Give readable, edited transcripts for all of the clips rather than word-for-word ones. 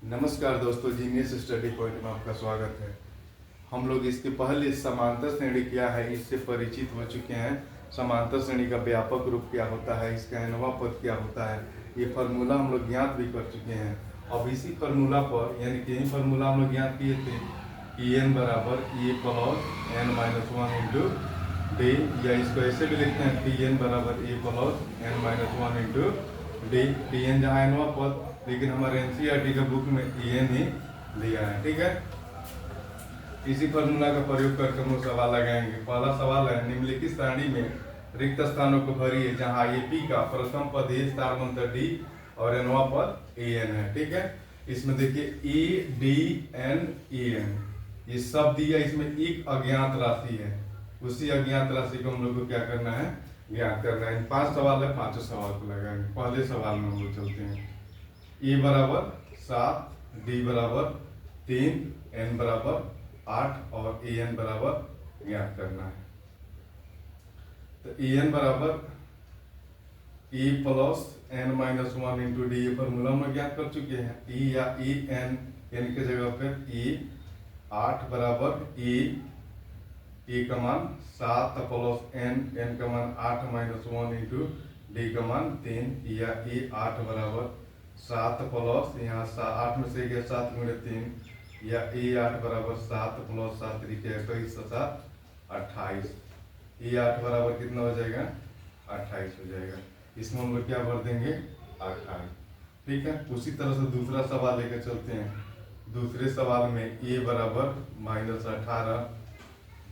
नमस्कार दोस्तों, genius study point में आपका स्वागत है। हम लोग इसके पहले समांतर श्रेणी क्या है इससे परिचित हो चुके हैं। समांतर श्रेणी का व्यापक रूप क्या होता है, इसका nवां पद क्या होता है, ये फार्मूला हम लोग ज्ञात भी कर चुके हैं। अब इसी फार्मूला पर यानी कि यही फार्मूला हम लोग ज्ञात किए थे कि एन बराबर A plus N minus one into D, या इसको ऐसे भी लिखते हैं कि एन बराबर A plus N minus one into D. D N जहाँ nवां पद, लेकिन हमारे एनसीईआरटी के बुक में एन ही दिया है। ठीक है, इसी फॉर्मूला का प्रयोग करके हम लोग सवाल लगाएंगे। पहला सवाल है, निम्नलिखित सारणी में रिक्त स्थानों को भरिए जहां ए पी का प्रथम पद ए स्टार मंत्र डी और nवां पद ए एन है। ठीक है, इसमें देखिए A D N A N ये सब दिया, इसमें एक अज्ञात राशि है। उसी अज्ञात राशि को हम लोग को क्या करना है, ज्ञात करना है। 5 सवाल है, 5 सवाल को लगाएंगे। पहले सवाल में हम लोग चलते हैं। ए बराबर 7, डी बराबर 3, एन बराबर 8 और ए एन बराबर ज्ञात करना है। तो ए एन बराबर A plus N minus one into D, ये फॉर्मूला में ज्ञात कर चुके हैं। ए या ए एन के जगह पर ए 8 बराबर ए का मान 7 प्लस एन का मान 8 माइनस वन इंटू डी का मान 3, या ए 8 बराबर 7 प्लस यहाँ 8 में से गया 7 गुणे 3, या ए 8 बराबर 7 प्लस 7 तरीके 21 7 28। ए 8 बराबर कितना हो जाएगा, 28 हो जाएगा। इसमें हम लोग क्या भर देंगे, 28। ठीक है, उसी तरह से दूसरा सवाल लेकर चलते हैं। दूसरे सवाल में ए बराबर -18,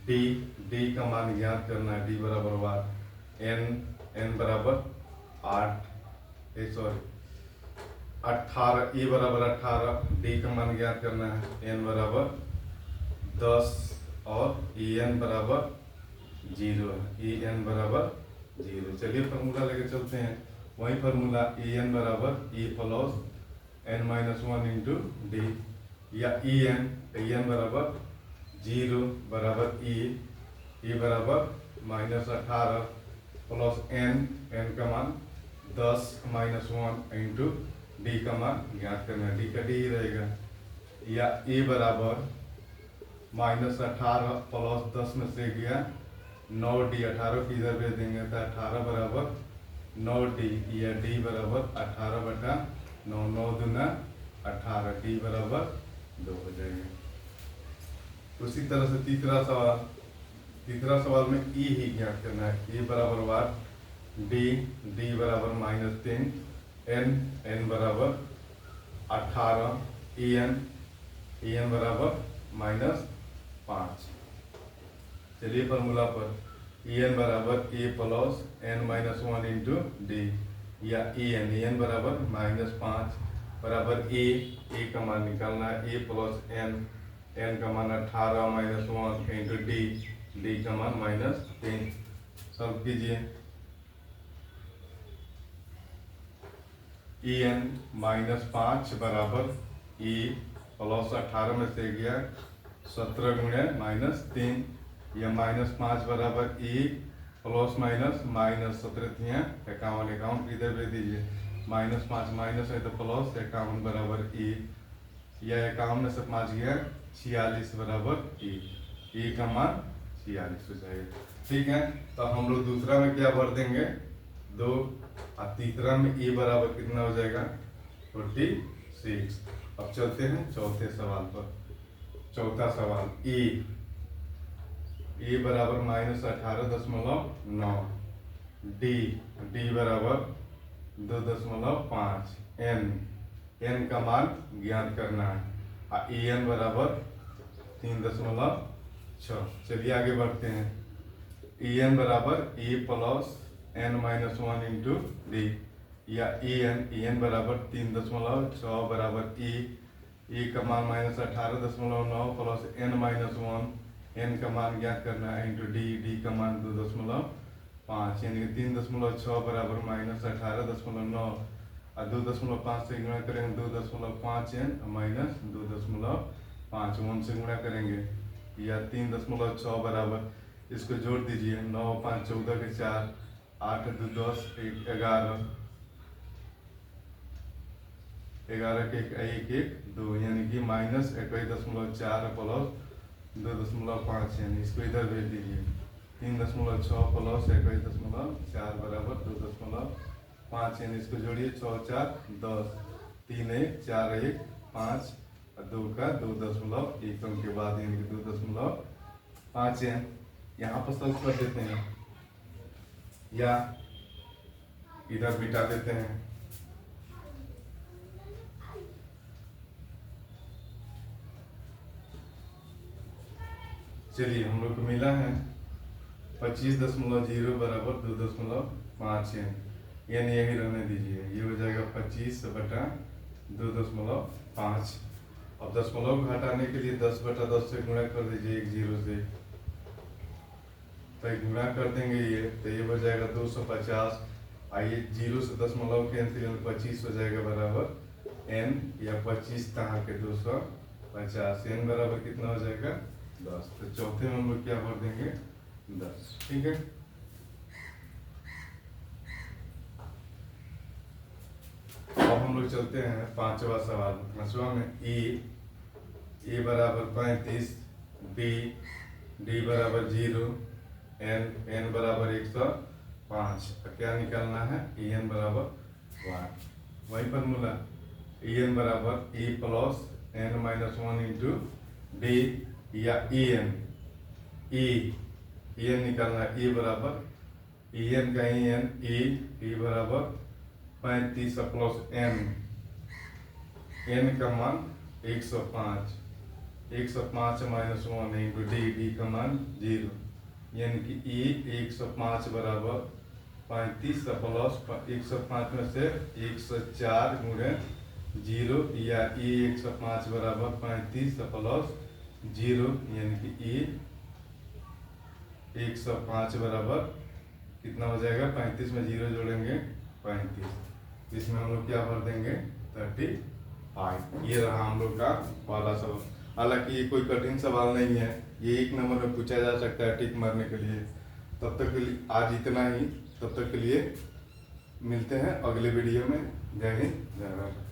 डी का मान ज्ञात करना है। डी बराबर 8, एन बराबर 18, ए बराबर 18, डी का मान ज्ञात करना है। एन बराबर 10 और ए एन बराबर 0 है। ए एन बराबर 0। चलिए फार्मूला लेके चलते हैं। वही फार्मूला ए एन बराबर A plus N minus one into D, या ए एन बराबर 0 बराबर ए बराबर -18 प्लस एन का मान 10 माइनस 1 इंटू डी का मान ज्ञात करना है। डी का डी ही रहेगा। या ए बराबर -18 प्लस 10 में से गया 9 डी, 18 की इधर भेज देंगे तो 18 बराबर 9 डी, या डी बराबर 18 बटा 9, 9 दूना 18, डी बराबर 2 हो जाएगा। उसी तरह से तीसरा सवाल में ई ही ज्ञात करना है। ए बराबर 8, डी बराबर -3, एन बराबर 18, ए एन बराबर -5। चलिए फार्मूला पर ए एन बराबर A plus N minus one into D, या ए एन बराबर -5 बराबर ए का मान निकालना है। ए प्लस एन का मान 18 माइनस 1 इंटू डी का मान -3। सॉल्व कीजिए। ए एन -5 बराबर ए प्लस 18 में से गया 17 गुणे -3, या -5 बराबर ए प्लस माइनस 17 थिया 51 की इधर भेज दीजिए। -5 माइनस है तो प्लस 51 बराबर ए, या 51 में से 5 गया 46 बराबर ए का मान 46 हो जाएगा। ठीक है, तो हम लोग दूसरा में क्या भर देंगे, 2, और तीसरा में ए बराबर कितना हो जाएगा, 46। अब चलते हैं चौथे सवाल पर। चौथा सवाल ए बराबर -18.9, डी बराबर 2.5, एन का मान ज्ञात करना है। और ए एन बराबर 3.6। चलिए आगे बढ़ते हैं। ए एन बराबर A plus N minus 1 into D, या ए एन बराबर 3.6 बराबर ए का मान -18.9 प्लस एन माइनस 1, एन का मान ज्ञात करना है इंटू डी का मान 2.5, यानी कि 3.6 बराबर -18.9 और 2.5 से गुणा करेंगे 2.5 एन माइनस 2.5 1 से गुणा करेंगे, या 3.6 बराबर, इसको जोड़ दीजिए। 9 5 14 के 4, 8 2 10 1 11, 11 के एक एक 2 यानी कि -21.4 प्लस 2.5 यानी इसको इधर भेज दीजिए। 3.6 प्लस 21.4 बराबर 2.5 यानी इसको जोड़िए 6 4 10 3 1 4 1 5 और 2 का 2.1 अंक के बाद यानी कि 2.5 है। यहाँ पर सब कर देते हैं या इधर मिटा देते हैं। चलिए हम लोग को मिला है 25.0 बराबर 2.5 है, यानी यही रहने दीजिए। ये हो जाएगा 25/2.5। अब दशमलव घटाने के लिए 10/10 से गुणा कर दीजिए एक जीरो से, तो गुणा कर देंगे ये, तो ये हो जाएगा 250। आइए जीरो से दशमलव कैंसिल 25 हो जाएगा बराबर n, या 25 कहाँ के 250। n बराबर कितना हो जाएगा 10। तो चौथे में हम लोग क्या भर देंगे 10। ठीक है, अब हम लोग चलते हैं पांचवा सवाल। पांचवा में ए बराबर 35, डी बराबर 0, n बराबर 105। क्या निकालना है en बराबर 1। वही फॉर्मूला en बराबर e plus n-1 into D या en निकालना है। e बराबर en का en e बराबर 35 प्लस n का मान 105 -1 इंटू डी का मान 0, यानी कि e 105 बराबर 35 प्लस 105 में से 104 गुणे 0, या e 105 बराबर 35 प्लस 0, यानी कि e 105 बराबर कितना हो जाएगा 35 में 0 जोड़ेंगे 35। इसमें हम लोग क्या भर देंगे 35। ये रहा हम लोग का पहला सवाल। हालांकि ये कोई कठिन सवाल नहीं है, ये 1 नंबर में पूछा जा सकता है टिक मारने के लिए। तब तक के लिए आज इतना ही। तब तक के लिए मिलते हैं अगले वीडियो में। जय हिंद, जय भारत।